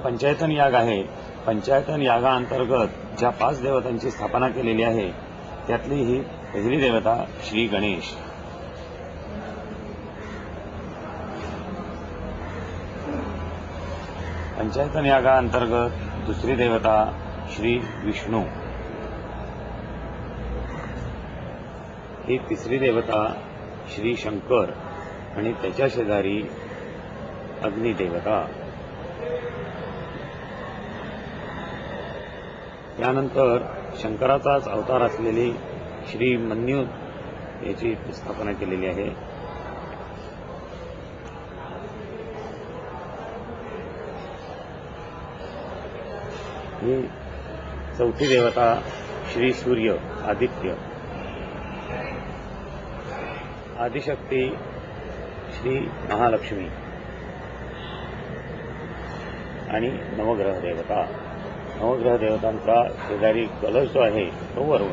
पंचायतन याग आहे. पंचायतन यागाअंतर्गत ज्या 5 देवतांची स्थापना केलेली आहे त्यातली ही पहिली देवता श्री गणेश. पंचायतन यागाअंतर्गत दुसरी देवता श्री विष्णू. ही तिसरी देवता श्री शंकर आणि त्याच्या शेजारी अग्निदेवता. त्यानंतर शंकराचाच अवतार असलेली श्री मन्यू याची स्थापना केलेली आहे. ही चौथी देवता श्री सूर्य आदित्य. आदिशक्ती श्री महालक्ष्मी आणि नवग्रह देवता. नवग्रह देवतांचा शेजारी कलश जो आहे तो वरुण.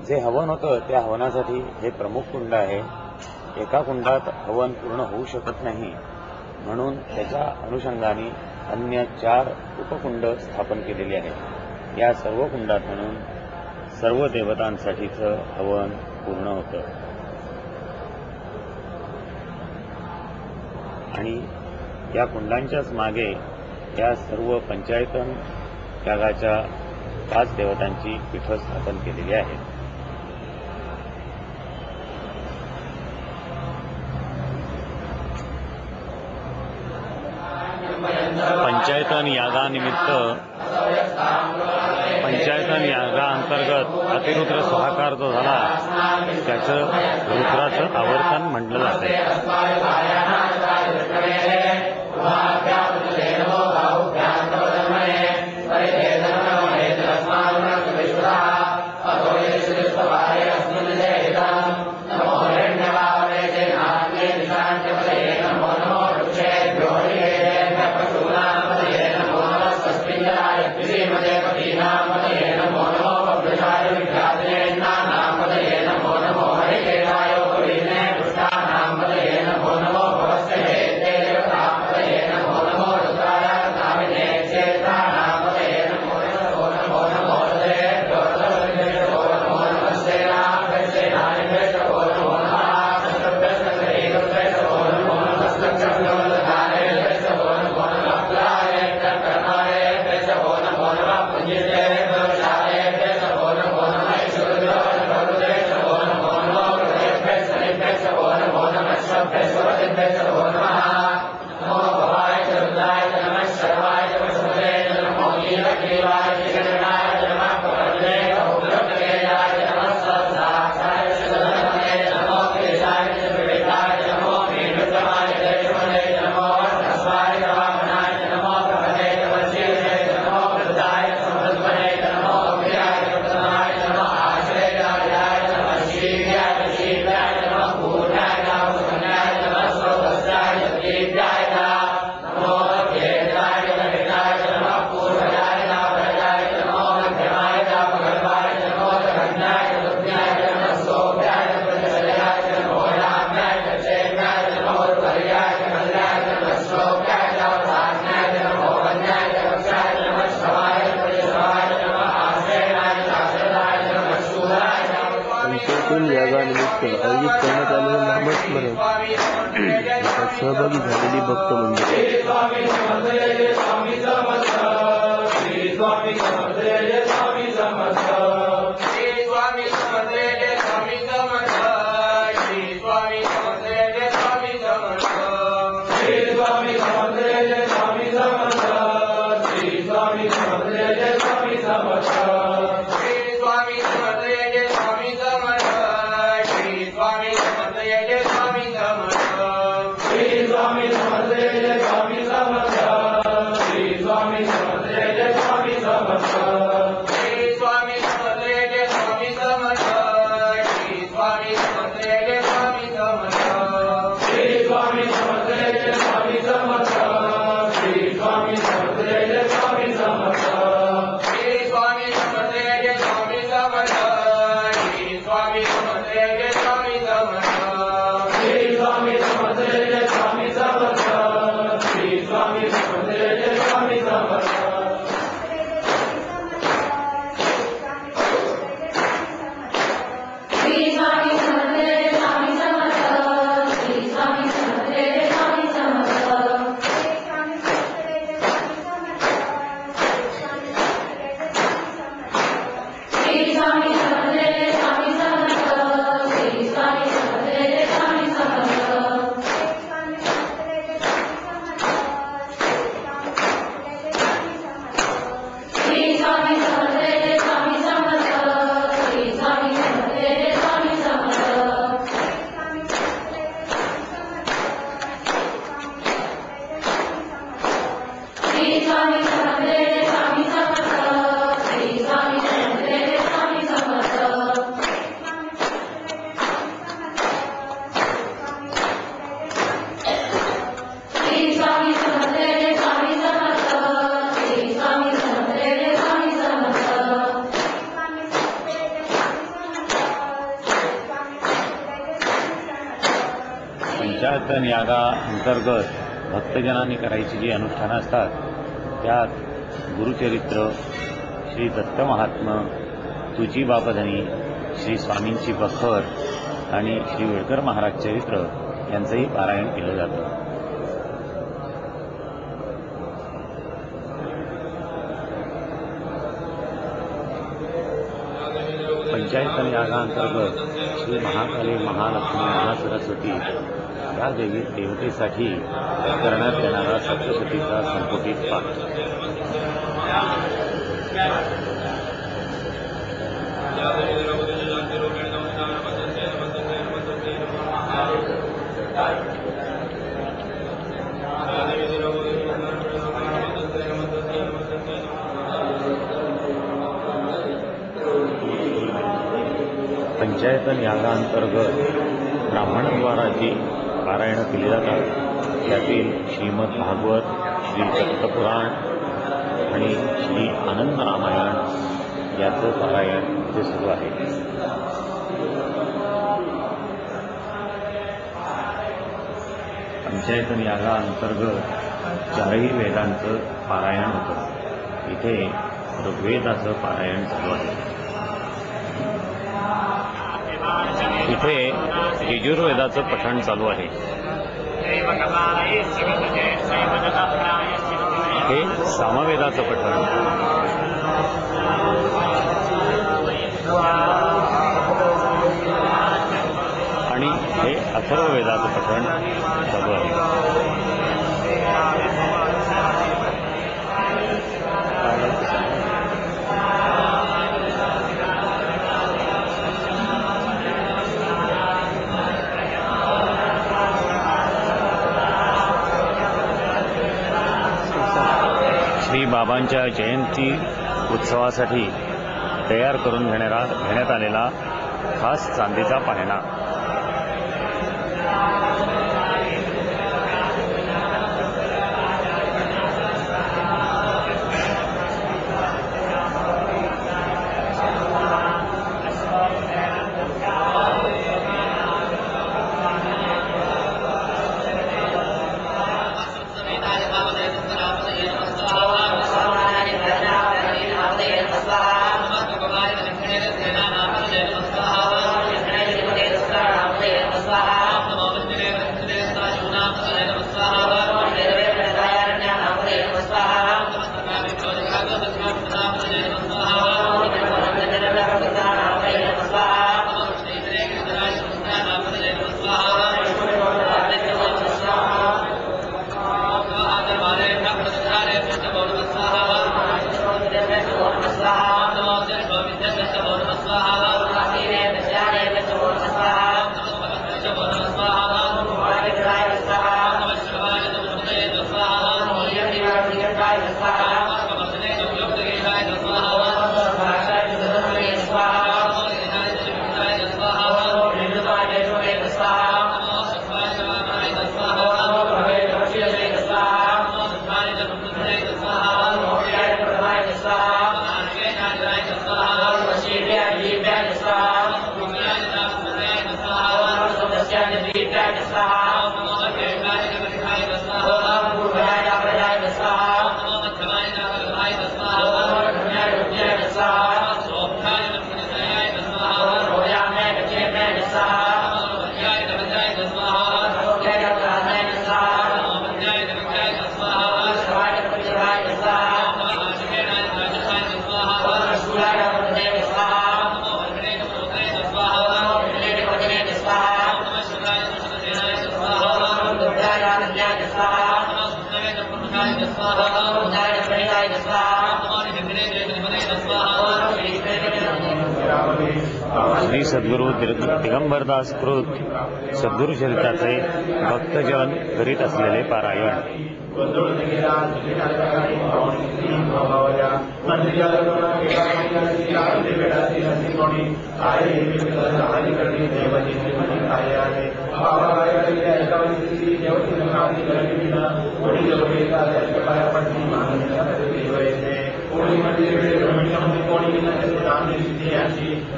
जे हवन होतं त्या हवनासाठी हे प्रमुख कुंड आहे. एका कुंडात हवन पूर्ण होऊ शकत नाही म्हणून त्याच्या अनुषंगाने अन्य 4 उपकुंड स्थापन केलेली आहेत. या सर्व कुंडात म्हणून सर्व देवतांसाठीचं हवन पूर्ण होतं. आणि या कुंडांच्याच मागे या सर्व पंचायतन यागाच्या 5 देवतांची पीठं स्थापन केलेली आहेत. पंचायतन यागानिमित्त पंचायतन यागाअंतर्गत अतिरुद्र स्वाहाकार जो झाला त्याचं रुद्राचं आवर्तन म्हटलं जाते. पंचायतन यागानिमित्त आयोजित करण्यात आलेले नामस्मरण यात सहभागी झालेली भक्त मंडळी. स्वामी समर्थ पंचायतन यागा अंतर्गत भक्तजनांनी करायची जी अनुष्ठानं असतात त्यात गुरुचरित्र, श्री दत्त महात्म्य, तुझी बापधनी, श्री स्वामींची बखर आणि श्री वेळकर महाराज चरित्र यांचंही पारायण केलं जातं. पंचायतन यागांतर्गत श्री महाकाली, महालक्ष्मी, महासरस्वती या देवतेसाठी करण्यात येणारा सप्तशतीचा संपुटित पाठ. पंचायतन यागांतर्गत ब्राह्मणद्वाराची पारायणं केली जातात. यातील श्रीमद भागवत, श्री सप्तपुराण आणि श्री आनंद रामायण याचं पारायण इथे सुरू आहे. पंचायतन यागांतर्गत चारही वेदांचं पारायण होतं. इथे ऋग्वेदाचं पारायण चालू आहे. इथे यजुर्वेदाचं पठण चालू आहे. हे सामवेदाचं पठण आणि हे अथर्ववेदाचं पठण चालू आहे. श्री बाबांच्या जयंती उत्सवासाठी तयार करून घेण्यात आलेला खास चांदीचा पाळणा. श्री सद्गुरू दिगंबरदास कृत सद्गुरू चरित्राचे भक्तजन करीत असलेले पारायण.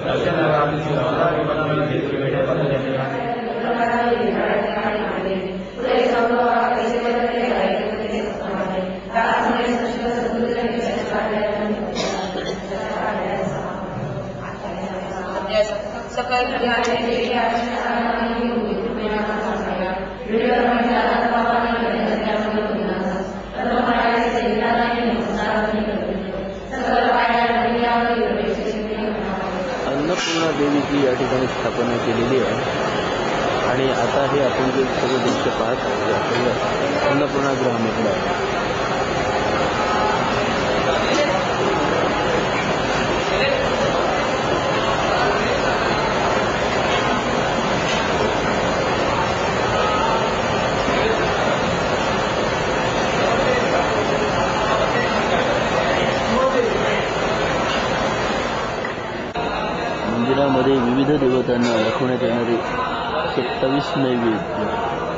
दर्शन अन्नपूर्णा देवीची या ठिकाणी स्थापना केलेली आहे आणि आता हे आपण जे सगळं दृश्य पाहत आहोत ते आपल्याला अन्नपूर्णा गृहामधलं आहे. मंदिरामध्ये विविध देवतांना दाखवण्यात येणारे 27 नैवेद्य